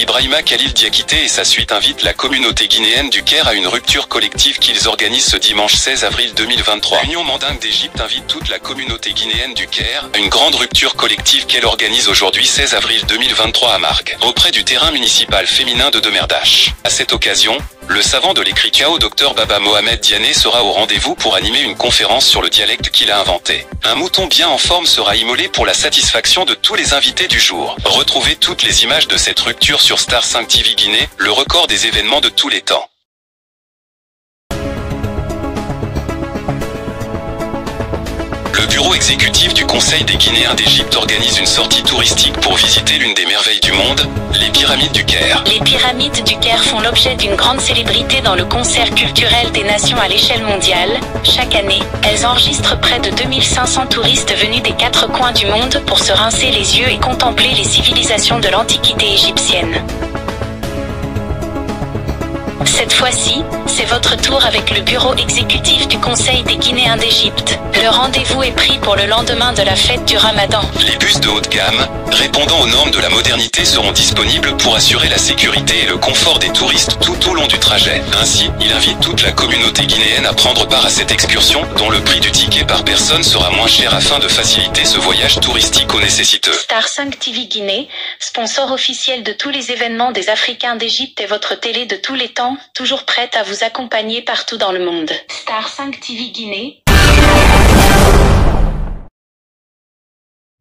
Ibrahima Khalil Diakité et sa suite invitent la communauté guinéenne du Caire à une rupture collective qu'ils organisent ce dimanche 16 avril 2023. L'Union mandingue d'Égypte invite toute la communauté guinéenne du Caire à une grande rupture collective qu'elle organise aujourd'hui 16 avril 2023 à Margues, auprès du terrain municipal féminin de Demerdache. À cette occasion, le savant de l'écrit Kao Dr Baba Mohamed Diané sera au rendez-vous pour animer une conférence sur le dialecte qu'il a inventé. Un mouton bien en forme sera immolé pour la satisfaction de tous les invités du jour. Retrouvez toutes les images de cette rupture sur Star 5 TV Guinée, le record des événements de tous les temps. Le bureau exécutif du Conseil des Guinéens d'Égypte organise une sortie touristique pour visiter l'une des merveilles du monde, les pyramides du Caire. Les pyramides du Caire font l'objet d'une grande célébrité dans le concert culturel des nations à l'échelle mondiale. Chaque année, elles enregistrent près de 2500 touristes venus des 4 coins du monde pour se rincer les yeux et contempler les civilisations de l'Antiquité égyptienne. Cette fois-ci, c'est votre tour avec le bureau exécutif du Conseil des Guinéens d'Égypte. Le rendez-vous est pris pour le lendemain de la fête du Ramadan. Les bus de haute gamme, répondant aux normes de la modernité, seront disponibles pour assurer la sécurité et le confort des touristes tout au long du trajet. Ainsi, il invite toute la communauté guinéenne à prendre part à cette excursion, dont le prix du ticket par personne sera moins cher afin de faciliter ce voyage touristique aux nécessiteux. Star 5 TV Guinée, sponsor officiel de tous les événements des Africains d'Égypte, est votre télé de tous les temps, toujours prête à vous accompagner partout dans le monde. Star 5 TV Guinée.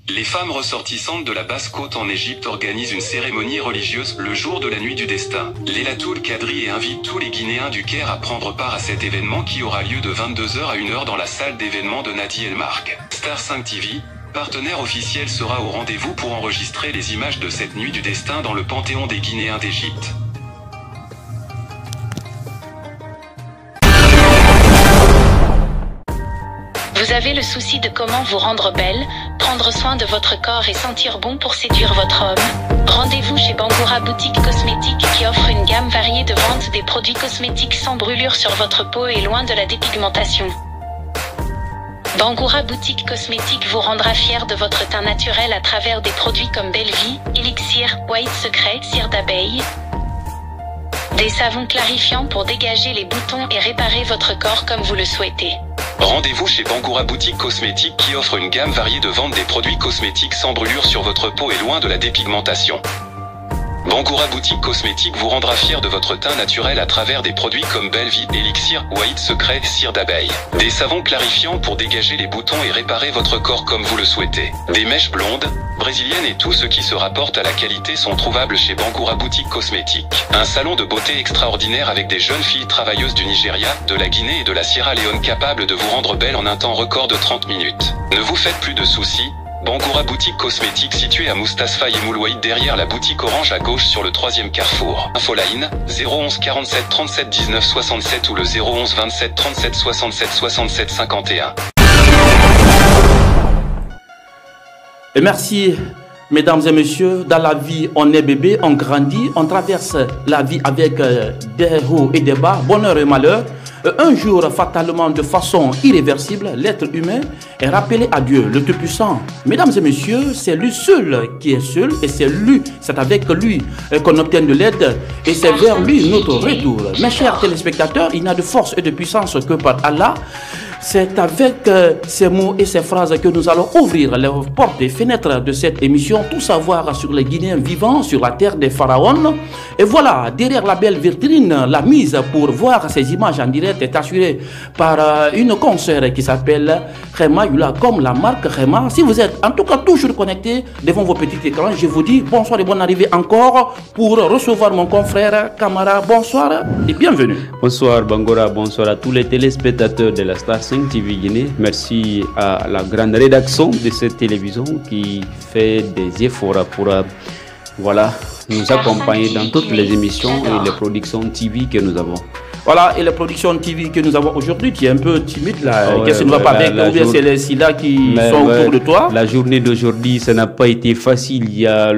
Les femmes ressortissantes de la Basse-Côte en Égypte organisent une cérémonie religieuse le jour de la nuit du destin. Lailatul Qadri et invite tous les Guinéens du Caire à prendre part à cet événement qui aura lieu de 22h à 1h dans la salle d'événement de Nadi El Mark. Star 5 TV, partenaire officiel, sera au rendez-vous pour enregistrer les images de cette nuit du destin dans le Panthéon des Guinéens d'Égypte. Vous avez le souci de comment vous rendre belle, prendre soin de votre corps et sentir bon pour séduire votre homme? Rendez-vous chez Bangoura Boutique Cosmétique qui offre une gamme variée de vente des produits cosmétiques sans brûlure sur votre peau et loin de la dépigmentation. Bangoura Boutique Cosmétique vous rendra fier de votre teint naturel à travers des produits comme Belle Vie, Elixir, White Secret, cire d'abeille. Des savons clarifiants pour dégager les boutons et réparer votre corps comme vous le souhaitez. Rendez-vous chez Bangoura Boutique Cosmétique qui offre une gamme variée de vente des produits cosmétiques sans brûlure sur votre peau et loin de la dépigmentation. Bangoura Boutique Cosmétique vous rendra fier de votre teint naturel à travers des produits comme Belle Vie, Elixir, White Secret, cire d'abeille. Des savons clarifiants pour dégager les boutons et réparer votre corps comme vous le souhaitez. Des mèches blondes, brésiliennes et tout ce qui se rapporte à la qualité sont trouvables chez Bangoura Boutique Cosmétique. Un salon de beauté extraordinaire avec des jeunes filles travailleuses du Nigeria, de la Guinée et de la Sierra Leone capables de vous rendre belle en un temps record de 30 minutes. Ne vous faites plus de soucis. Bangoura Boutique Cosmétique située à Moustasfa et Moulouaïd derrière la boutique orange à gauche sur le 3e carrefour. Infoline 011 47 37 19 67 ou le 011 27 37 67 67 51. Et merci, mesdames et messieurs. Dans la vie, on est bébé, on grandit, on traverse la vie avec des hauts et des bas, bonheur et malheur. Un jour, fatalement, de façon irréversible, l'être humain est rappelé à Dieu, le Tout-Puissant. Mesdames et messieurs, c'est lui seul qui est seul et c'est avec lui qu'on obtient de l'aide et c'est vers lui notre retour. Mes chers téléspectateurs, il n'y a de force et de puissance que par Allah. C'est avec ces mots et ces phrases que nous allons ouvrir les portes et fenêtres de cette émission. Tout savoir sur les Guinéens vivants sur la terre des pharaons. Et voilà, derrière la belle vitrine, la mise pour voir ces images en direct est assurée par une consoeur qui s'appelle Khema Yula, comme la marque Khema. Si vous êtes en tout cas toujours connecté devant vos petits écrans, je vous dis bonsoir et bonne arrivée encore pour recevoir mon confrère Camara. Bonsoir et bienvenue. Bonsoir Bangoura, bonsoir à tous les téléspectateurs de la Star 5 TV Guinée. Merci à la grande rédaction de cette télévision qui fait des efforts pour voilà, nous accompagner dans toutes les émissions et les productions TV que nous avons. Voilà, et les productions TV que nous avons aujourd'hui, tu es un peu timide là. Qu'est-ce qui ne va pas avec? Ou bien c'est les SIDA qui sont autour de toi? La journée d'aujourd'hui, ça n'a pas été facile. Il y a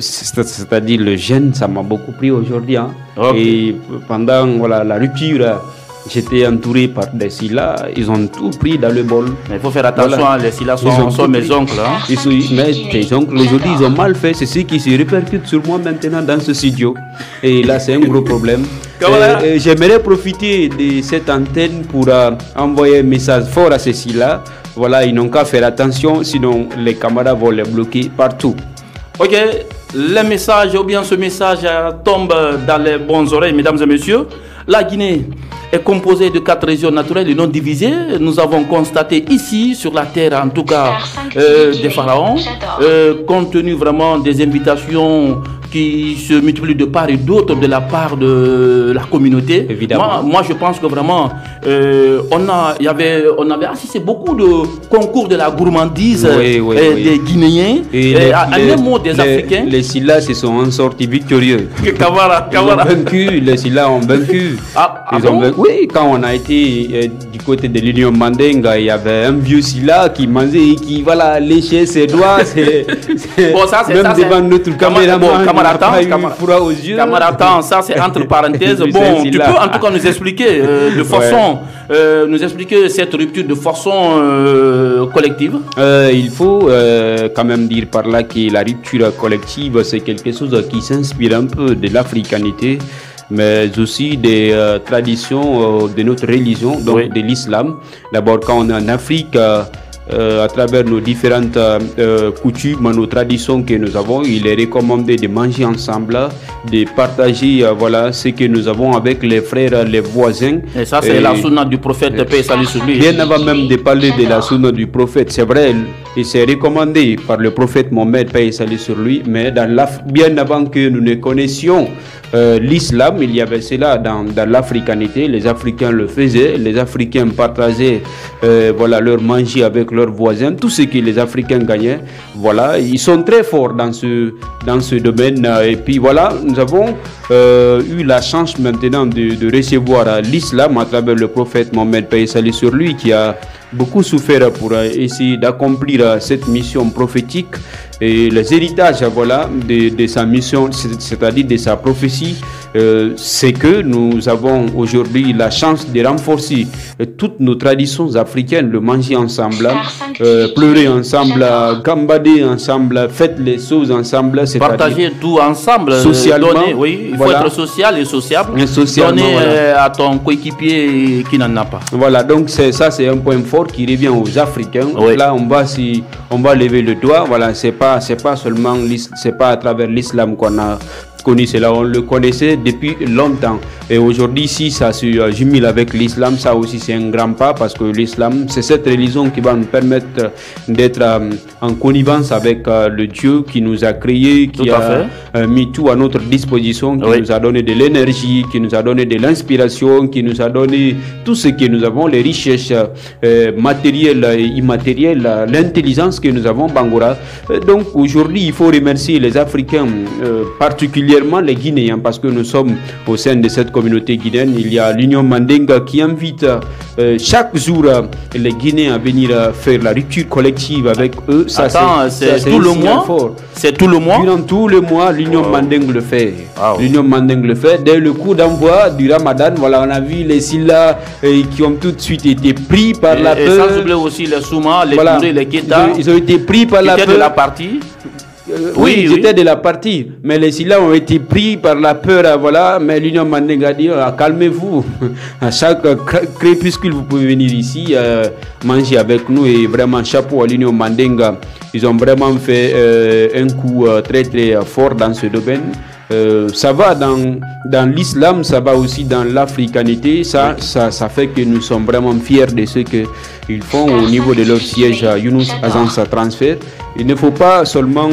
c'est-à-dire le jeûne, ça m'a beaucoup pris aujourd'hui. Hein. Okay. Et pendant voilà, la rupture J'étais entouré par des Silas, ils ont tout pris dans le bol. Mais il faut faire attention, Voilà. Les Silas sont mes oncles. Hein. Mais tes oncles aujourd'hui ils ont mal fait, c'est ce qui se répercute sur moi maintenant dans ce studio. Et là c'est un gros problème. J'aimerais profiter de cette antenne pour envoyer un message fort à ces Silas. Voilà, ils n'ont qu'à faire attention, sinon les camarades vont les bloquer partout. Ok, le message ou bien ce message tombe dans les bonnes oreilles, mesdames et messieurs. La Guinée est composée de 4 régions naturelles et non divisées. Nous avons constaté ici, sur la terre, en tout cas, des pharaons, compte tenu vraiment des invitations qui se multiplient de part et d'autre de la part de la communauté. Évidemment. Moi, je pense que vraiment, on avait assisté beaucoup de concours de la gourmandise des Guinéens et un mot des Africains. Les Silas se sont sortis victorieux. Kamara. Ils ont vaincu, les Silas ont vaincu. Oui, quand on a été du côté de l'Union Mandinga, il y avait un vieux Sila qui mangeait et qui léchait ses doigts. Bon, ça, même devant notre caméraman. Camaratan, ça c'est entre parenthèses. Bon, tu peux en tout cas nous expliquer de façon, nous expliquer cette rupture de façon collective. Il faut quand même dire par là que la rupture collective c'est quelque chose qui s'inspire un peu de l'africanité, mais aussi des traditions de notre religion, donc de l'islam. D'abord, quand on est en Afrique, à travers nos différentes coutumes, nos traditions que nous avons, il est recommandé de manger ensemble, de partager ce que nous avons avec les frères, les voisins. Et ça, c'est la sunna du prophète, paix et salut sur lui. Bien avant même de parler de la sunna du prophète, c'est vrai, et c'est recommandé par le prophète Mohammed, paix et salut sur lui, mais bien avant que nous ne connaissions l'islam, il y avait cela dans l'africanité. Les Africains le faisaient, les Africains partageaient leur manger avec leurs voisins, tout ce que les Africains gagnaient. Voilà, ils sont très forts dans ce domaine. Et puis voilà, nous avons eu la chance maintenant de recevoir l'islam à travers le prophète Mohammed, paix et salut sur lui, qui a beaucoup souffert pour essayer d'accomplir cette mission prophétique. Et les héritages de sa mission, c'est-à-dire de sa prophétie, c'est que nous avons aujourd'hui la chance de renforcer toutes nos traditions africaines, le manger ensemble, pleurer ensemble, gambader ensemble, faites les choses ensemble, partager tout ensemble, socialement. Donner, il faut être social et sociable, donner à ton coéquipier qui n'en a pas. Voilà, donc c'est un point fort qui revient aux Africains. Là, on va lever le doigt. Voilà, c'est pas seulement c'est pas à travers l'islam qu'on a connu cela, on le connaissait depuis longtemps. Et aujourd'hui, si ça se jumelle avec l'islam, ça aussi c'est un grand pas, parce que l'islam, c'est cette religion qui va nous permettre d'être en connivence avec le Dieu qui nous a créé, qui a mis tout à notre disposition, qui nous a donné de l'énergie, qui nous a donné de l'inspiration, qui nous a donné tout ce que nous avons, les richesses matérielles et immatérielles, l'intelligence que nous avons, Bangoura. Donc aujourd'hui, il faut remercier les Africains, particulièrement les Guinéens, parce que nous sommes au sein de cette communauté guinéenne. Il y a l'Union Mandinga qui invite chaque jour les Guinéens à venir faire la rupture collective avec eux. Ça, c'est tout le mois. C'est tout le mois. Durant tout le mois, l'Union Mandingue le fait. L'Union Mandingue le fait. Dès le coup d'envoi du Ramadan, voilà, on a vu les Silas qui ont tout de suite été pris par la peur. Et sans oublier aussi les Souma, les Touré, les Keta. Ils ont été pris par la peur. de la partie. Oui, j'étais de la partie, mais les Silas ont été pris par la peur, mais l'Union Mandinga a dit calmez-vous, à chaque crépuscule vous pouvez venir ici manger avec nous, et vraiment chapeau à l'Union Mandinga, ils ont vraiment fait un coup très très fort dans ce domaine. Ça va dans l'islam, ça va aussi dans l'africanité, ça fait que nous sommes vraiment fiers de ce qu'ils font au niveau de leur siège à Younous Agence Transfert. Il ne faut pas seulement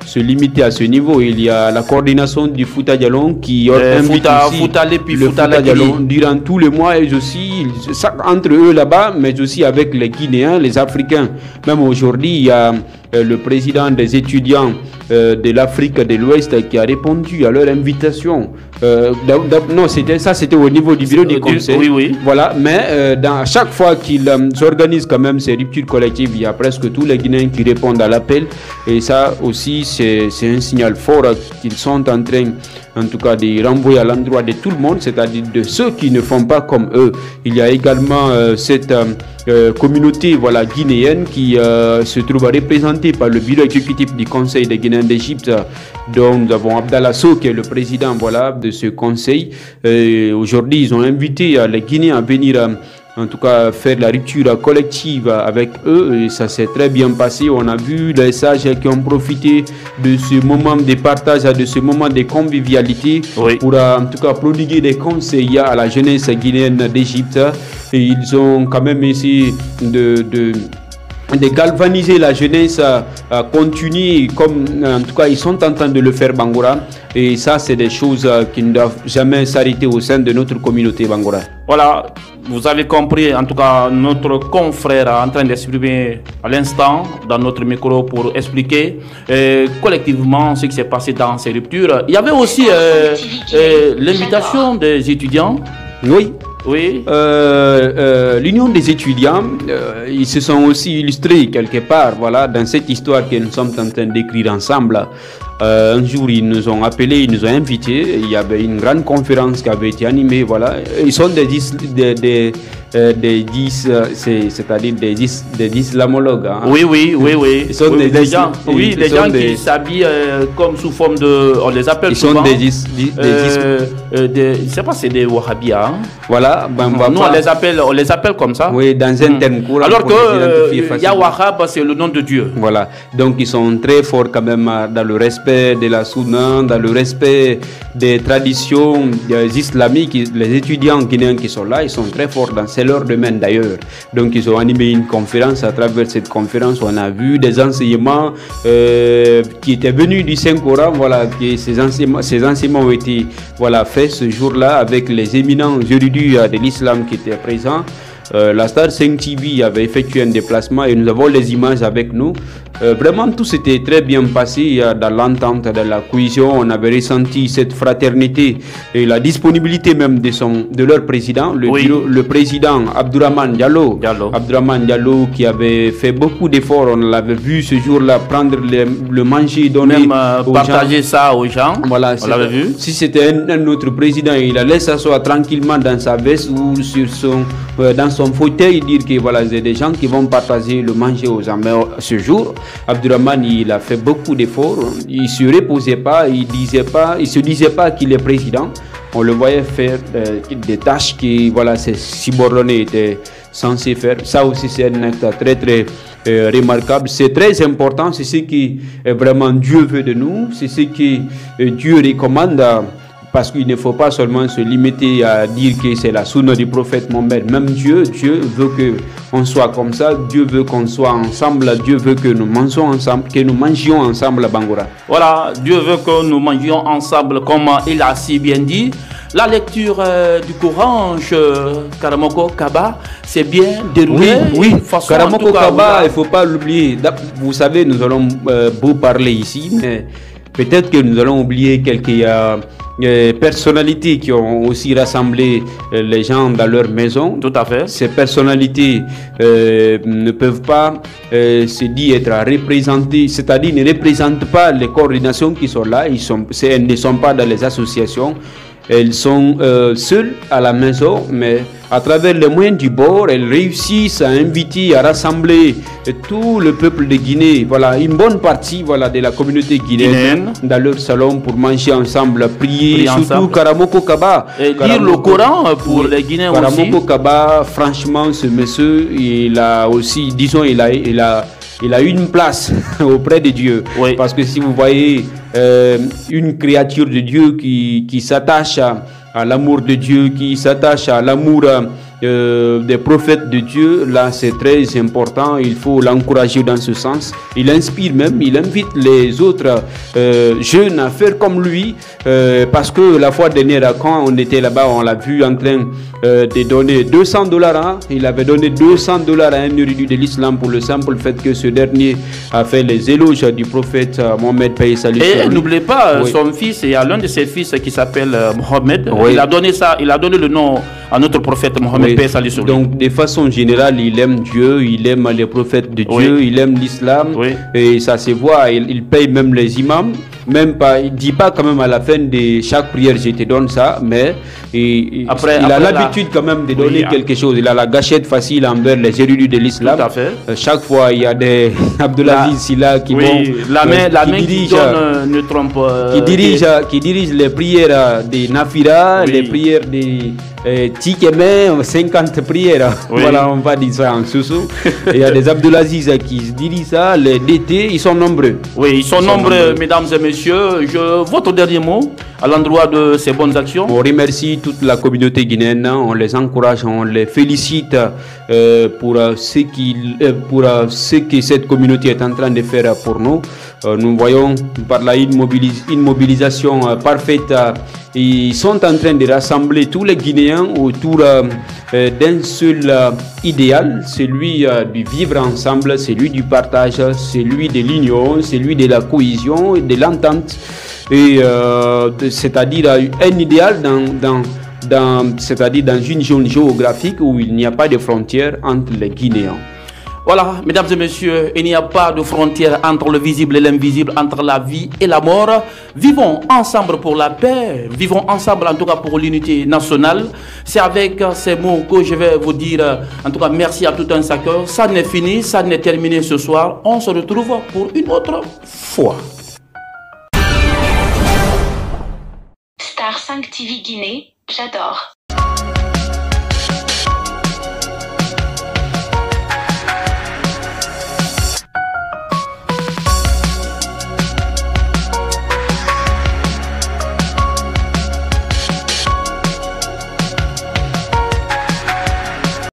se limiter à ce niveau. Il y a la coordination du Fouta Djallon qui invite aussi le Fouta Djallon durant tous les mois, et aussi entre eux là-bas, mais aussi avec les Guinéens, les Africains. Même aujourd'hui, il y a le président des étudiants de l'Afrique de l'Ouest qui a répondu à leur invitation non, c'était au niveau du bureau du conseil. Oui, oui. Voilà, mais à chaque fois qu'ils organisent quand même ces ruptures collectives, il y a presque tous les Guinéens qui répondent à l'appel. Et ça aussi, c'est un signal fort qu'ils sont en train, en tout cas, de renvoyer à l'endroit de tout le monde, c'est-à-dire de ceux qui ne font pas comme eux. Il y a également cette communauté guinéenne qui se trouve représentée par le bureau exécutif du Conseil des Guinéens d'Égypte, dont nous avons Abdallah Sow qui est le président de ce conseil. Aujourd'hui, ils ont invité les Guinéens à venir en tout cas faire la rupture collective avec eux, et ça s'est très bien passé. On a vu les sages qui ont profité de ce moment de partage, de ce moment de convivialité, oui, pour en tout cas prodiguer des conseils à la jeunesse guinéenne d'Égypte, et ils ont quand même essayé de galvaniser la jeunesse à continuer comme en tout cas ils sont en train de le faire Bangoura, et ça c'est des choses qui ne doivent jamais s'arrêter au sein de notre communauté Bangoura. Voilà, vous avez compris en tout cas notre confrère en train d'exprimer à l'instant dans notre micro pour expliquer collectivement ce qui s'est passé dans ces ruptures. Il y avait aussi l'invitation des étudiants. Oui. Oui. L'union des étudiants, ils se sont aussi illustrés quelque part, dans cette histoire que nous sommes en train d'écrire ensemble. Un jour, ils nous ont appelés, ils nous ont invités. Il y avait une grande conférence qui avait été animée. Ils sont c'est-à-dire des islamologues. Hein. Oui. Ils sont des gens qui s'habillent comme sous forme de, on les appelle souvent. Ils sont je sais pas, c'est des wahhabis. Hein. Voilà. Nous on les appelle comme ça. Oui, dans un terme courant. Alors que Yahweh, c'est le nom de Dieu. Voilà. Donc ils sont très forts quand même dans le respect de la Sunna, dans le respect des traditions islamiques. Les étudiants guinéens qui sont là, ils sont très forts dans c'est leur domaine d'ailleurs. Donc ils ont animé une conférence. À travers cette conférence, on a vu des enseignements qui étaient venus du Saint-Coran. Ces enseignements ont été faits ce jour-là avec les éminents érudits de l'islam qui étaient présents. La Star 5 TV avait effectué un déplacement et nous avons les images avec nous. Vraiment, tout s'était très bien passé dans l'entente, dans la cohésion. On avait ressenti cette fraternité et la disponibilité même de leur président, le président Abdourahmane Diallo. Abdourahmane Diallo qui avait fait beaucoup d'efforts. On l'avait vu ce jour-là prendre le manger, donner même partager ça aux gens. Voilà, on l'avait vu. Si c'était un autre président, il allait s'asseoir tranquillement dans sa veste ou dans son fauteuil, dire que c'est des gens qui vont partager le manger aux gens. Mais ce jour, Abdourahmane, il a fait beaucoup d'efforts. Il ne se reposait pas, il se disait pas qu'il est président. On le voyait faire des tâches que ses subordonnés étaient censés faire. Ça aussi, c'est un acte très très remarquable. C'est très important. C'est ce que vraiment Dieu veut de nous. C'est ce que Dieu recommande. Parce qu'il ne faut pas seulement se limiter à dire que c'est la sunna du prophète Mohammed. Même Dieu veut qu'on soit comme ça. Dieu veut qu'on soit ensemble. Dieu veut que nous mangions ensemble, à Bangoura. Voilà, Dieu veut que nous mangions ensemble, comme il a si bien dit. La lecture du Coran, Karamoko Kaba, c'est bien déroulé. Oui. Karamoko Kaba, il ne faut pas l'oublier. Vous savez, nous allons beau parler ici, mais peut-être que nous allons oublier quelques personnalités qui ont aussi rassemblé les gens dans leur maison. Tout à fait. Ces personnalités ne peuvent pas se dire être représentées, c'est-à-dire ne représentent pas les coordinations qui sont là. Elles ne sont pas dans les associations. Elles sont seules à la maison, mais à travers les moyens du bord, elles réussissent à inviter, à rassembler tout le peuple de Guinée, une bonne partie de la communauté guinéenne dans leur salon pour manger ensemble, prier surtout Karamoko Kaba. Et lire le Coran pour les Guinéens aussi. Karamoko Kaba, franchement, ce monsieur, il a aussi, disons, il a une place auprès de Dieu. Oui. Parce que si vous voyez une créature de Dieu qui s'attache à l'amour de Dieu, qui s'attache à l'amour des prophètes de Dieu, là c'est très important, il faut l'encourager dans ce sens. Il inspire même, il invite les autres jeunes à faire comme lui, parce que la fois dernière quand on était là-bas, on l'a vu en train de donner $200, hein. Il avait donné $200 à un érudit de l'islam pour le simple fait que ce dernier a fait les éloges du prophète Mohammed, paix et salut. Et n'oubliez pas, son fils, il y a l'un de ses fils qui s'appelle Mohammed. Il a donné ça, il a donné le nom à notre prophète Mohammed, paix et salut sur lui. Donc de façon générale, il aime Dieu, il aime les prophètes de Dieu, il aime l'islam, et ça se voit. Il paye même les imams, même pas, il dit pas quand même à la fin de chaque prière je te donne ça, mais il a l'habitude quand même de donner quelque chose. Il a la gâchette facile envers les érudits de l'islam. Tout à fait. Chaque fois il y a des Abdelaziz Silla qui vont, la main qui donne ne trompe, qui dirige les prières des Nafira, les prières des Tikeme, 50 prières. Voilà, on va dire ça en sous-sous. Il y a des Abdelaziz qui dirigent ça, les DT, ils sont nombreux. Oui, ils sont nombreux, mesdames et messieurs. Votre dernier mot à l'endroit de ces bonnes actions? On remercie toute la communauté guinéenne, on les encourage, on les félicite pour ce que cette communauté est en train de faire pour nous. Nous voyons par là une mobilisation parfaite. Ils sont en train de rassembler tous les Guinéens autour d'un seul idéal, celui du vivre ensemble, celui du partage, celui de l'union, celui de la cohésion et de l'entente. C'est-à-dire un idéal c'est-à-dire dans une zone géographique où il n'y a pas de frontières entre les Guinéens. Voilà, mesdames et messieurs, il n'y a pas de frontière entre le visible et l'invisible, entre la vie et la mort. Vivons ensemble pour la paix, vivons ensemble en tout cas pour l'unité nationale. C'est avec ces mots que je vais vous dire, en tout cas merci à tout un chacun. Ça n'est fini, ça n'est terminé ce soir. On se retrouve pour une autre fois. Star 5 TV Guinée, j'adore.